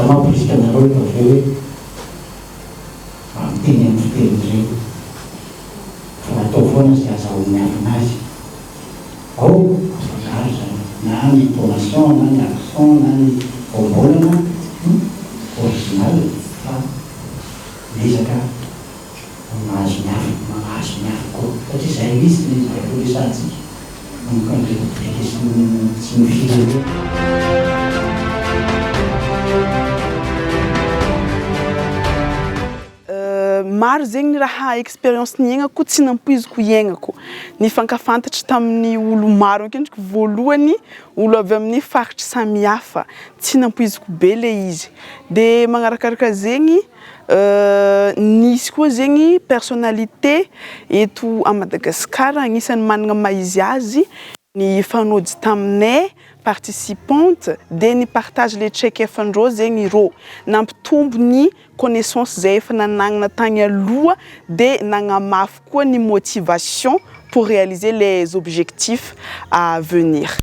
Azanao politika nareo efa avy eo hoe miteny amin'ny fiteny zay fa atao foana sy azahoany avinazy ao afakary zany na ny intonation na ny accent na ny ombolana original fa mezaka mahazo miafy koa satria zay misy ny resantsika mikandre publike sy ny firenena. Maro zegny raha expérience ny iainako tsy nampoiziko iainako ny fankafantatra tamin'ny olo maro akendriko voalohany olo avy amin'ny faritra samihafa tsy nampoiziko be le izy de magnarakaraka zegny nisy koa zegny personnalité eto à Madagascar agnisan'ny manana maizy azy ny fanody taminay participante de ny partage le traikefan'rô zegny rô nampitombo ny connaissance zay efa nanagnana tagny aloha de nagnamafy koa ny motivation pour réaliser les objectifs à venir.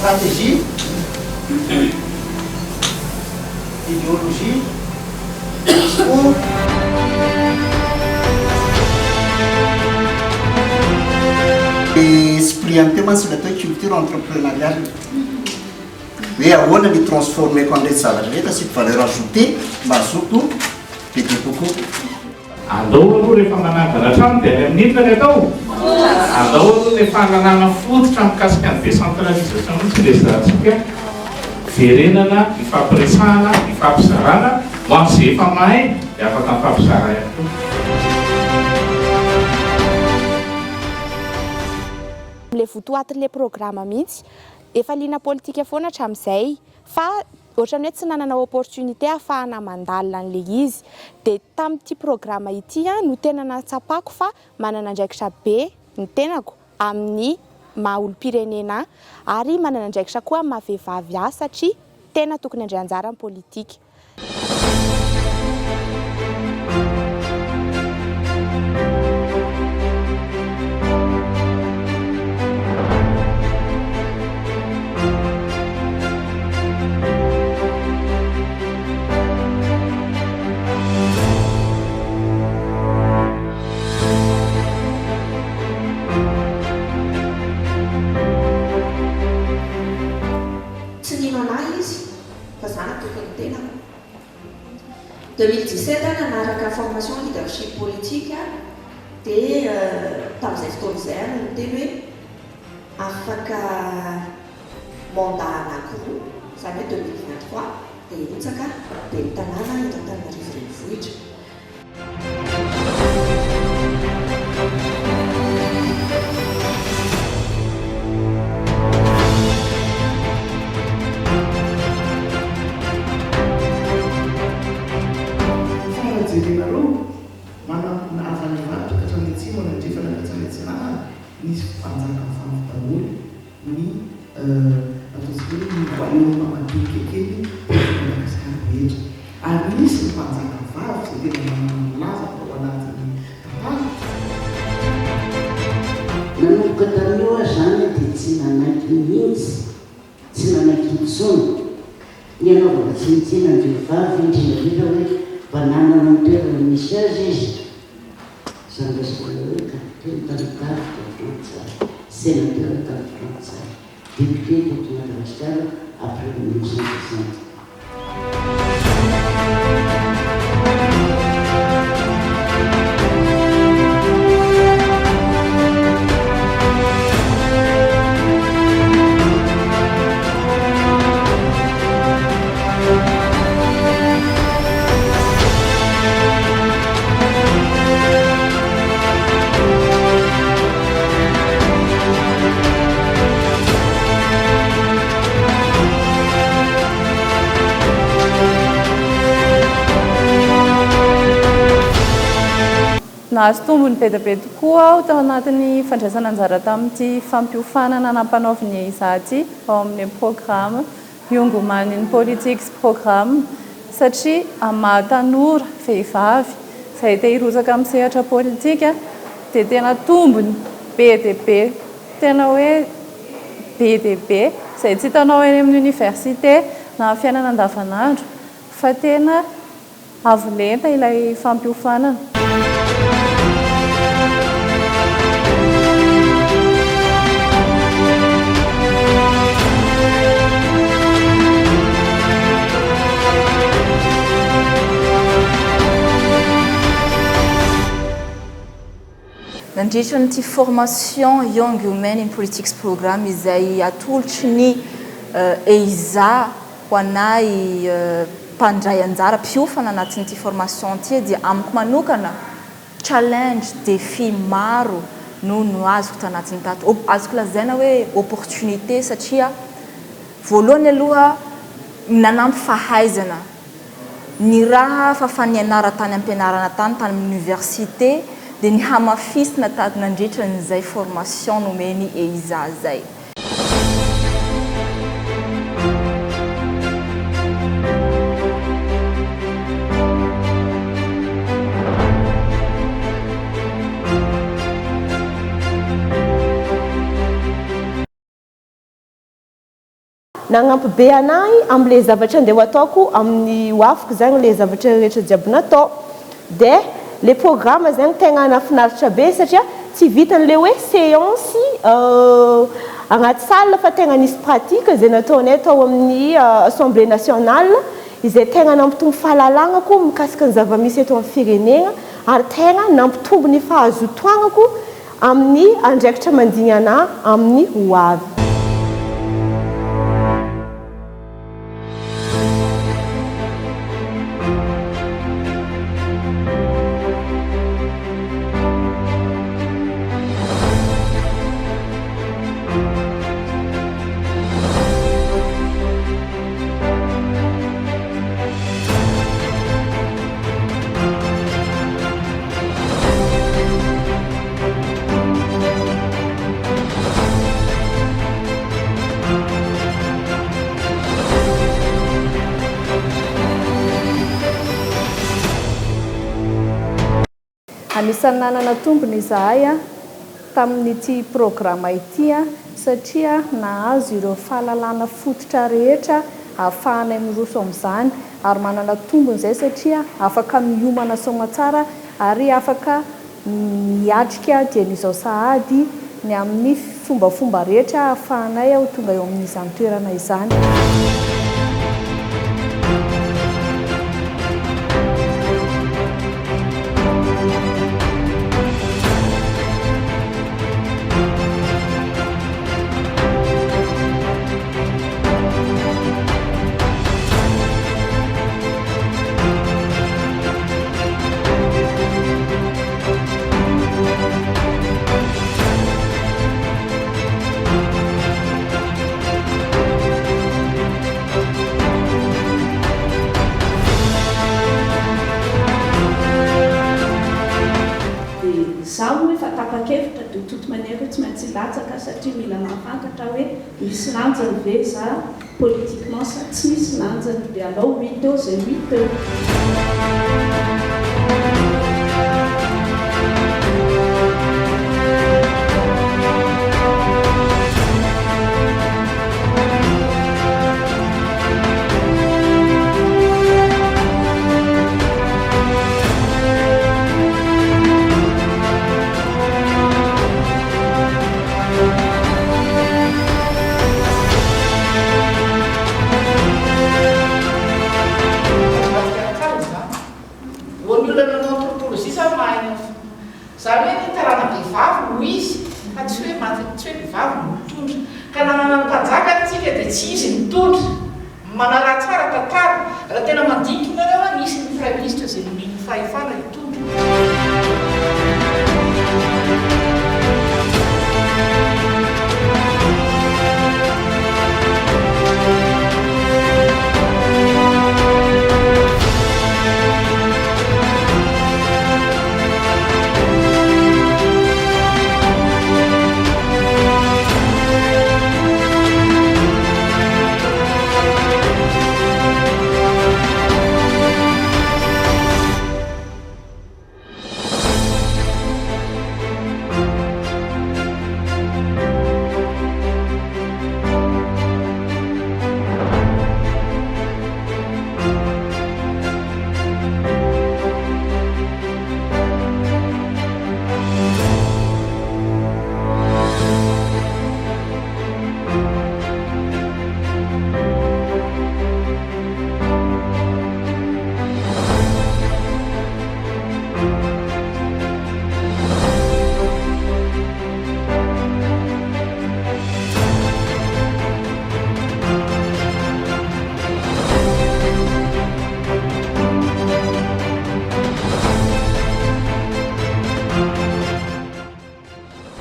Stratégie, idéologie, discours. Esprit impératif c'est la culture entrepreneuriale. Mais à on a transformer quand les salariés, c'est valeur ajoutée, surtout, petit beaucoup. Andao rehefa manangana trano dia amin'inona ny atao? Andao rehefa hananana fototra mikasika ny décentralisation tsy resantsika verenana, ifampiresahana, ifampizarana, ho an'izay efa mahay dia afaka mifampizara ihany koa. Le votoaty le programme mihitsy efa liana politika foana hatramin'izay fa ohatrany hoe tsy nanana opportunité ahafahana mandalina an'le izy dia tamin'ity programme ity no tena natsapako fa manana andraikitra be ny tenako amin'ny maha-olom-pirenena ary manana andraikitra koa maha-vehivavy ahy satria tena tokony handray anjara amin'ny politika. En 2017 nanaraka formation leadership politique dia tamin'izay fotoan'izay no teny hoe afaka mandat anankiroa izany hoe 2023 dia hitsaka dia ny tanàna eto Antananarivo renivohitra. Nisy fanjaka fampitan'olo ny ataontsika hoe ny royaume madikekely Madagasikara rehetra ary nisy ny mpanjaka vavy izay tena manalaza ao anatin'ny tantara. Nanomboka tamin'io aho zany dia tsy nanaiky mihitsy tsy nanaiky intsony ny anaovana tsinitsina ny vehivavy indrindrandrindra hoe mbananana ny toerana misy azy izy zany resaka hoe capitaine sénateur Français, député de Madagascar après 1960. Nahazo tombony be dia be tokoa aho tao anatin'ny fandraisana anjara tamin'ity fampiofanana nampanaoviny izaty ao amin'ny programme iongomany politique sy programme satria amaha tanora vehivavy izay te hirozaka amin'ny sehatra politika dia tena tombony be dia be, tena hoe be dia be izay tsy hitanao eny amin'ny université na fiainana andavanandro fa tena avolenta ilay fampiofanana. Nandritra nyity formation Young Women in Politics Programme izay atolotry ny EISA ho anay mpandray anjara mpiofana anatin'ity formation ty dia amiko manokana challenge défi maro no azoko tanatin'ny tato azoko lazaina hoe opportunité satria voalohany aloha nanampy fahaizana ny raha fa nianara tany ampianarana tany amin'ny université dia ny hamafisina tady nandritra n'izay formation nomeny EISA zay. Nagnampy be anahy amin'ilay zavatra andeha ataoko amin'ny hoafiko zany ilay zavatra rehetra jiaby natao dia les programmes zany tegna nafinaritra be satria tsy vitan'ilay hoe séance agnaty salle fa tegna nisy pratique izay nataonay tao amin'ny assemblée nationale izay tegna nampitombo fahalalanako mikasika ny zava-misy eto amin'ny firenena ary tegna nampitombo ny fahazotoagnako amin'ny andraikitra mandigny anahy amin'ny hoavy. Anisan'ny nanana tombony izahay tamin'ity programme ity satria nahazo ireo fahalalana fototra rehetra ahafahana miroso amin'izany ary manana tombony izay satria afaka miomana soma tsara ary afaka miatrika dian'izao sahady ny amin'ny fombafomba rehetra ahafahanay ho tonga eo amin'izany toerana izany. Tapakevitra dia toto maneho tsy maintsy latsaka satria mila mahafantatra hoe misy lanjany ve za politiquement sa tsy misy lanjany dia alao 8 eo zay 8 eo. Manaratsara tantara raha tena mandinika nareo nisy ny prime ministre zay nomeny fahefana hitondra.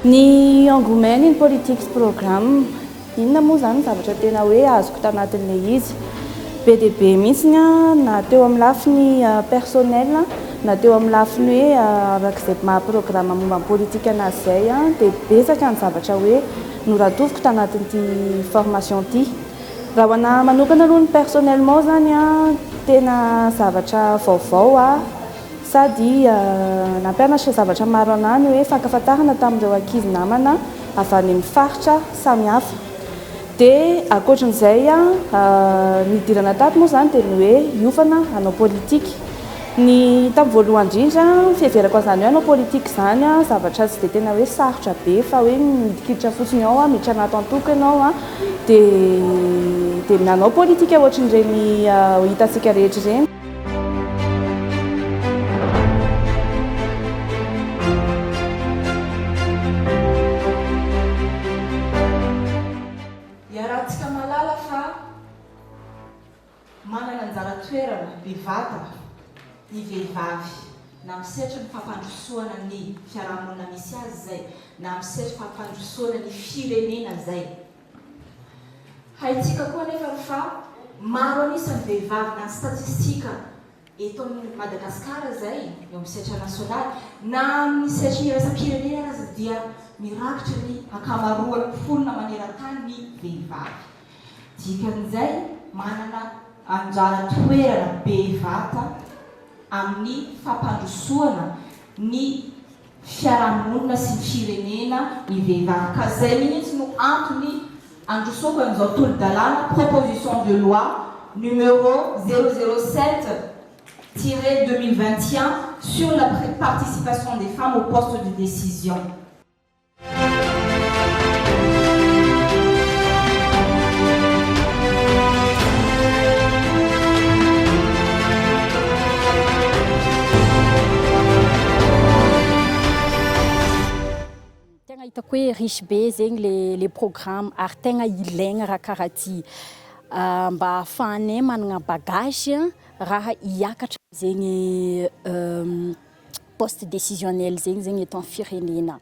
Ny engouement ny politique programme inona moa zany zavatra tena hoe azoko tanatin'ilay izy be dia be mihitsiny na teo amin'ny lafiny personnel na teo amin'ny lafiny hoe arak'izay mahaprograma momba ny politika anazy zay dia betsaka ny zavatra hoe noratoviko tanatin'ity formation ity raha ho ana manokana aloha ny personnellement zany tena zavatra vaovao sady nampianatra zavatra maro anany hoe fankafatarana tamin'ireo ankizy namana avy any amin'ny faritra samihafa dia ankoatran'izay nidirana tato moa zany dia ny hoe hiofana hanao politika ny tamin'ny voalohany indrindra fiheverako an'izany hoe hanao politika zany zavatra tsy dia tena hoe sarotra be fa hoe midikiditra fotsiny ao miditra anato antoko ianao dia nanao politika ohatran'ireny hitantsika rehetra ireny. Manana anjara toerana bevata ny vehivavy na misetra ny fampandrosoana ny fiarahamonina misy azy zay na misetra fampandrosoana ny firenena zay. Haitsika koa nefa fa maro anisan'ny vehivavy na statistika eto amin'ny Madagasikara zay eo amin'ny setra nasionaly na amin'ny setra iraisam-pirenena azy dia mirakitra ny ankamaroan'ny folona maneran-tany ny vehivavy. Dikan'izay manana anjara toerana bevata amin'ny fampandrosoana ny fiarahamonina sy ny firenena ny vehivavy ka zay mihitsy no antony androsoako an'izao tolo-dalàna proposition de loi numéro 007-2021 sur la participation des femmes au poste de décision. Hitako hoe riche be zegny le programme ary tegna ilaigna raha karaha ty mba ahafahanay manana bagage raha hiakatra zegny poste décisionnel zegny eto amin'ny firenena.